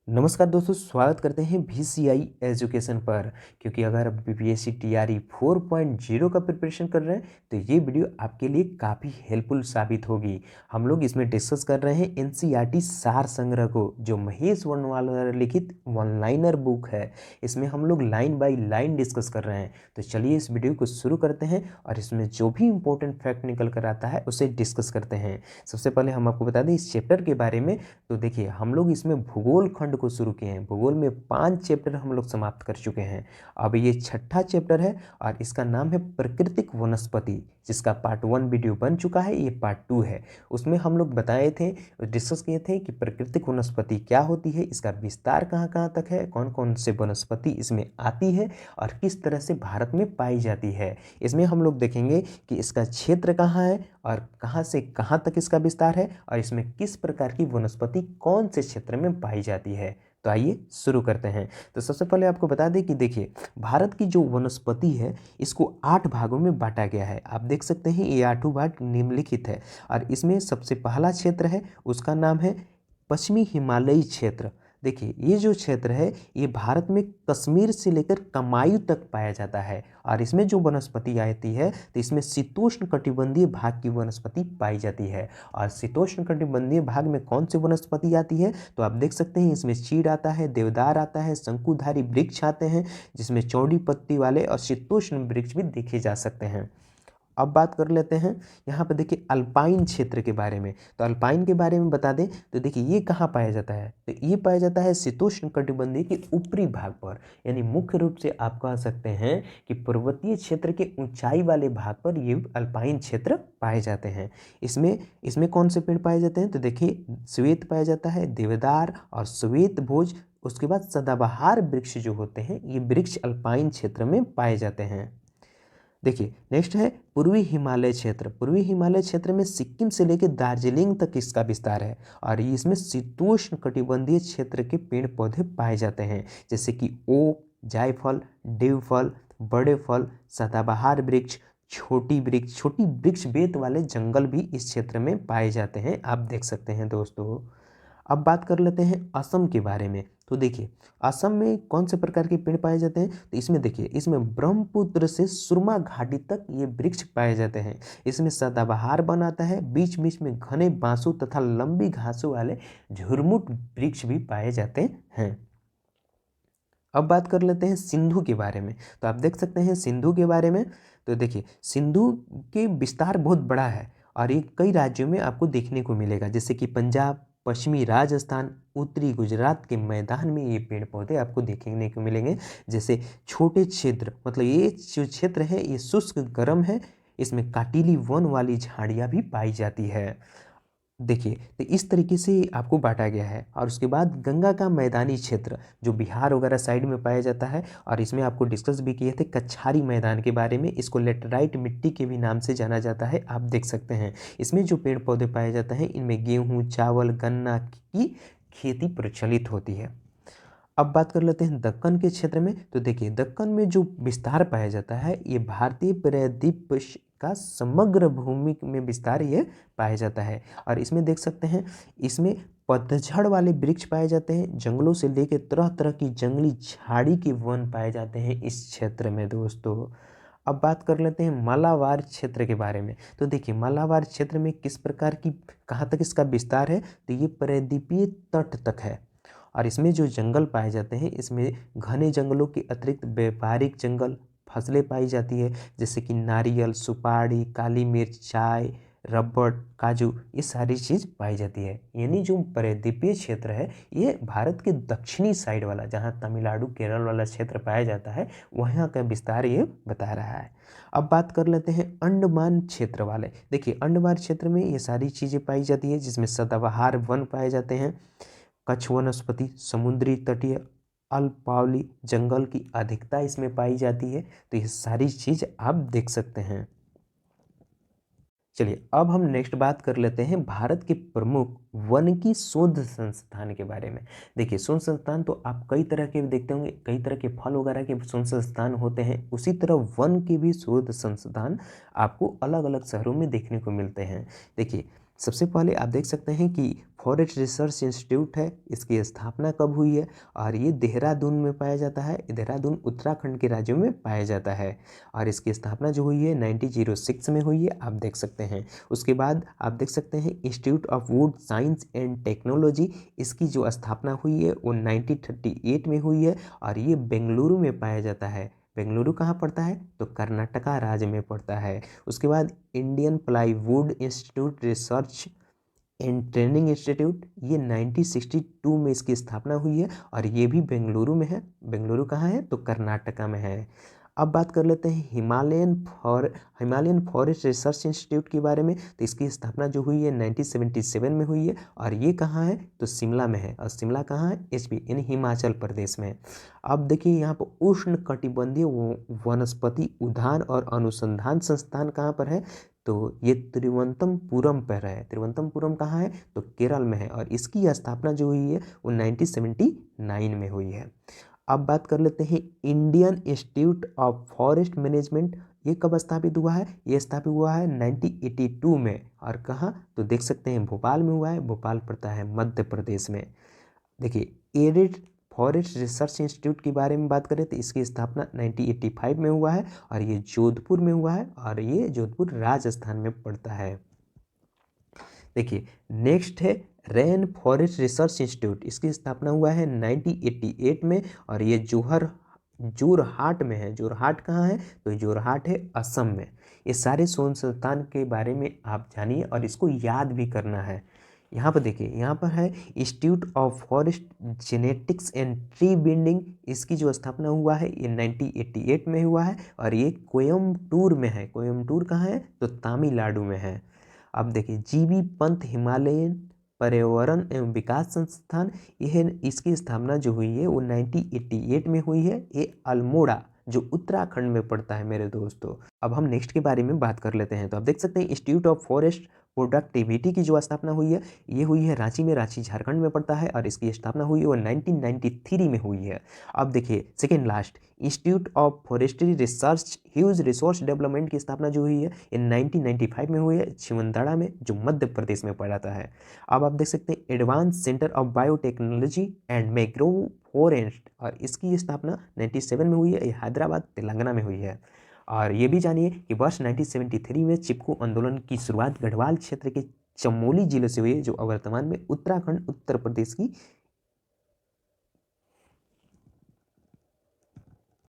नमस्कार दोस्तों, स्वागत करते हैं VCI एजुकेशन पर। क्योंकि अगर आप BPSC TRE 4.0 का प्रिपरेशन कर रहे हैं तो ये वीडियो आपके लिए काफ़ी हेल्पफुल साबित होगी। हम लोग इसमें डिस्कस कर रहे हैं NCERT सार संग्रह को, जो महेश वर्णवाल द्वारा लिखित वन लाइनर बुक है। इसमें हम लोग लाइन बाय लाइन डिस्कस कर रहे हैं। तो चलिए इस वीडियो को शुरू करते हैं और इसमें जो भी इंपॉर्टेंट फैक्ट निकल कर आता है उसे डिस्कस करते हैं। सबसे पहले हम आपको बता दें इस चैप्टर के बारे में। तो देखिए, हम लोग इसमें भूगोल खंड को शुरू किए हैं। भूगोल में 5 चैप्टर हम लोग समाप्त कर चुके हैं। अब ये छठा चैप्टर है और इसका नाम है प्राकृतिक वनस्पति, जिसका पार्ट 1 वीडियो बन चुका है। ये पार्ट 2 है। उसमें हम लोग बताए थे, डिस्कस किए थे कि प्राकृतिक वनस्पति क्या होती है, इसका विस्तार कहाँ कहाँ तक है, कौन कौन से वनस्पति इसमें आती है और किस तरह से भारत में पाई जाती है। इसमें हम लोग देखेंगे कि इसका क्षेत्र कहाँ है और कहाँ से कहाँ तक इसका विस्तार है और इसमें किस प्रकार की वनस्पति कौन से क्षेत्र में पाई जाती है। तो आइए शुरू करते हैं। तो सबसे पहले आपको बता दें कि देखिए, भारत की जो वनस्पति है इसको 8 भागों में बांटा गया है। आप देख सकते हैं ये 8 भाग निम्नलिखित है और इसमें सबसे पहला क्षेत्र है, उसका नाम है पश्चिमी हिमालयी क्षेत्र। देखिए, ये जो क्षेत्र है ये भारत में कश्मीर से लेकर कमायूं तक पाया जाता है और इसमें जो वनस्पति आती है तो इसमें शीतोष्ण कटिबंधीय भाग की वनस्पति पाई जाती है। और शीतोष्ण कटिबंधीय भाग में कौन सी वनस्पति आती है तो आप देख सकते हैं इसमें चीड़ आता है, देवदार आता है, शंकुधारी वृक्ष आते हैं जिसमें चौड़ी पत्ती वाले और शीतोष्ण वृक्ष भी देखे जा सकते हैं। अब बात कर लेते हैं यहाँ पर। देखिए, अल्पाइन क्षेत्र के बारे में। तो अल्पाइन के बारे में बता दें तो देखिए ये कहाँ पाया जाता है, तो ये पाया जाता है शीतोष्ण कटिबंधीय के ऊपरी भाग पर। यानी मुख्य रूप से आप कह सकते हैं कि पर्वतीय क्षेत्र के ऊंचाई वाले भाग पर ये अल्पाइन क्षेत्र पाए जाते हैं। इसमें इसमें कौन से पेड़ पाए जाते हैं तो देखिए, श्वेत पाया जाता है, देवदार और श्वेत भोज। उसके बाद सदाबहार वृक्ष जो होते हैं ये वृक्ष अल्पाइन क्षेत्र में पाए जाते हैं। देखिए, नेक्स्ट है पूर्वी हिमालय क्षेत्र। पूर्वी हिमालय क्षेत्र में सिक्किम से लेकर दार्जिलिंग तक इसका विस्तार है और इसमें शीतोष्ण कटिबंधीय क्षेत्र के पेड़ पौधे पाए जाते हैं, जैसे कि ओक, जायफल, देवफल, बड़े फल, सदाबहार वृक्ष, छोटी वृक्ष बेत वाले जंगल भी इस क्षेत्र में पाए जाते हैं। आप देख सकते हैं दोस्तों। अब बात कर लेते हैं असम के बारे में। तो देखिए, असम में कौन से प्रकार के पेड़ पाए जाते हैं तो इसमें देखिए, इसमें ब्रह्मपुत्र से सुरमा घाटी तक ये वृक्ष पाए जाते हैं। इसमें सदाबहार वन आता है, बीच बीच में घने बांसों तथा लंबी घासों वाले झुरमुट वृक्ष भी पाए जाते हैं। अब बात कर लेते हैं सिंधु के बारे में। तो आप देख सकते हैं सिंधु के बारे में। तो देखिए, सिंधु के विस्तार बहुत बड़ा है और ये कई राज्यों में आपको देखने को मिलेगा, जैसे कि पंजाब, पश्चिमी राजस्थान, उत्तरी गुजरात के मैदान में ये पेड़ पौधे आपको देखने को मिलेंगे। जैसे छोटे क्षेत्र, मतलब ये जो क्षेत्र है ये शुष्क गर्म है, इसमें काटिली वन वाली झाड़ियाँ भी पाई जाती है। देखिए, तो इस तरीके से आपको बांटा गया है। और उसके बाद गंगा का मैदानी क्षेत्र जो बिहार वगैरह साइड में पाया जाता है और इसमें आपको डिस्कस भी किए थे कछारी मैदान के बारे में। इसको लेटराइट मिट्टी के भी नाम से जाना जाता है। आप देख सकते हैं इसमें जो पेड़ पौधे पाए जाते हैं इनमें गेहूँ, चावल, गन्ना की खेती प्रचलित होती है। अब बात कर लेते हैं दक्कन के क्षेत्र में। तो देखिए, दक्कन में जो विस्तार पाया जाता है ये भारतीय प्रायद्वीप का समग्र भूमि में विस्तार ये पाया जाता है। और इसमें देख सकते हैं इसमें पतझड़ वाले वृक्ष पाए जाते हैं, जंगलों से लेकर तरह तरह की जंगली झाड़ी के वन पाए जाते हैं इस क्षेत्र में दोस्तों। अब बात कर लेते हैं मालाबार क्षेत्र के बारे में। तो देखिए, मालाबार क्षेत्र में किस प्रकार की, कहाँ तक इसका विस्तार है तो ये प्रायद्वीपीय तट तक है। और इसमें जो जंगल पाए जाते हैं इसमें घने जंगलों के अतिरिक्त व्यापारिक जंगल फसलें पाई जाती है, जैसे कि नारियल, सुपारी, काली मिर्च, चाय, रबड़, काजू, ये सारी चीज़ पाई जाती है। यानी जो प्रायद्वीपीय क्षेत्र है ये भारत के दक्षिणी साइड वाला, जहाँ तमिलनाडु केरल वाला क्षेत्र पाया जाता है, वहाँ का विस्तार ये बता रहा है। अब बात कर लेते हैं अंडमान क्षेत्र वाले। देखिए, अंडमान क्षेत्र में ये सारी चीज़ें पाई जाती है, जिसमें सदाबहार वन पाए जाते हैं, कच्छ वनस्पति, समुद्री तटीय अल्पावली जंगल की अधिकता इसमें पाई जाती है। तो ये सारी चीज़ आप देख सकते हैं। चलिए, अब हम नेक्स्ट बात कर लेते हैं भारत के प्रमुख वन की शोध संस्थान के बारे में। देखिए, शोध संस्थान तो आप कई तरह के देखते होंगे, कई तरह के फल वगैरह के शोध संस्थान होते हैं, उसी तरह वन के भी शोध संस्थान आपको अलग अलग शहरों में देखने को मिलते हैं। देखिए, सबसे पहले आप देख सकते हैं कि फॉरेस्ट रिसर्च इंस्टीट्यूट है, इसकी स्थापना कब हुई है, और ये देहरादून में पाया जाता है। देहरादून उत्तराखंड के राज्यों में पाया जाता है और इसकी स्थापना जो हुई है 1906 में हुई है, आप देख सकते हैं। उसके बाद आप देख सकते हैं institute of would science and technology, इसकी जो स्थापना हुई है वो 1938 में हुई है और ये बेंगलुरु में पाया जाता है। बेंगलुरु कहाँ पड़ता है, तो कर्नाटका राज्य में पड़ता है। उसके बाद Indian plywood institute research and training institute, ये 1962 में इसकी स्थापना हुई है और ये भी बेंगलुरु में है। बेंगलुरु कहाँ है, तो कर्नाटका में है। अब बात कर लेते हैं हिमालयन फॉरेस्ट रिसर्च इंस्टीट्यूट के बारे में। तो इसकी स्थापना जो हुई है 1977 में हुई है और ये कहाँ है, तो शिमला में है। और शिमला कहाँ है, एचपी यानी हिमाचल प्रदेश में। अब देखिए यहाँ पर उष्ण कटिबंधीय वनस्पति उद्यान और अनुसंधान संस्थान कहाँ पर है, तो ये तिरुवनंतपुरम पर है। तिरुवनंतपुरम कहाँ है, तो केरल में है और इसकी स्थापना जो हुई है वो 1979 में हुई है। अब बात कर लेते हैं Indian institute of forest management, ये कब स्थापित हुआ है, ये स्थापित हुआ है 1982 में और कहाँ, तो देख सकते हैं भोपाल में हुआ है। भोपाल पड़ता है मध्य प्रदेश में। देखिए एरिड फॉरेस्ट रिसर्च इंस्टीट्यूट के बारे में बात करें तो इसकी स्थापना 1985 में हुआ है और ये जोधपुर में हुआ है और ये जोधपुर राजस्थान में पड़ता है। देखिए नेक्स्ट है रेन फॉरेस्ट रिसर्च इंस्टीट्यूट, इसकी स्थापना हुआ है 1988 में और ये जोरहाट में है। जोरहाट कहाँ है, तो जोरहाट है असम में। ये सारे शोध संस्थान के बारे में आप जानिए और इसको याद भी करना है। यहाँ पर देखिए, यहाँ पर है institute of forest genetics and tree building, इसकी जो स्थापना हुआ है ये 1988 में हुआ है और ये कोयम्बटूर में है। कोयम्बटूर कहाँ है, तो तमिलनाडु में है। अब देखिए जीबी पंत हिमालयन पर्यावरण एवं विकास संस्थान, यह इसकी स्थापना जो हुई है वो 1988 में हुई है। ये अल्मोड़ा जो उत्तराखंड में पड़ता है मेरे दोस्तों। अब हम नेक्स्ट के बारे में बात कर लेते हैं। तो आप देख सकते हैं इंस्टीट्यूट ऑफ फॉरेस्ट प्रोडक्टिविटी की जो स्थापना हुई है ये हुई है रांची में। रांची झारखंड में पड़ता है और इसकी स्थापना हुई है वो 1993 में हुई है। अब देखिए second last institute of forestry research huge resource development की स्थापना जो हुई है ये 1995 में हुई है छिंदवाड़ा में, जो मध्य प्रदेश में पड़ता है। अब आप देख सकते हैं advance centre of biotechnology and mangrove forest, और इसकी स्थापना 97 में हुई है। ये हैदराबाद तेलंगाना में हुई है। और ये भी जानिए कि वर्ष 1973 में चिपको आंदोलन की शुरुआत गढ़वाल क्षेत्र के चमोली जिले से हुई है, जो वर्तमान में उत्तराखंड उत्तर प्रदेश की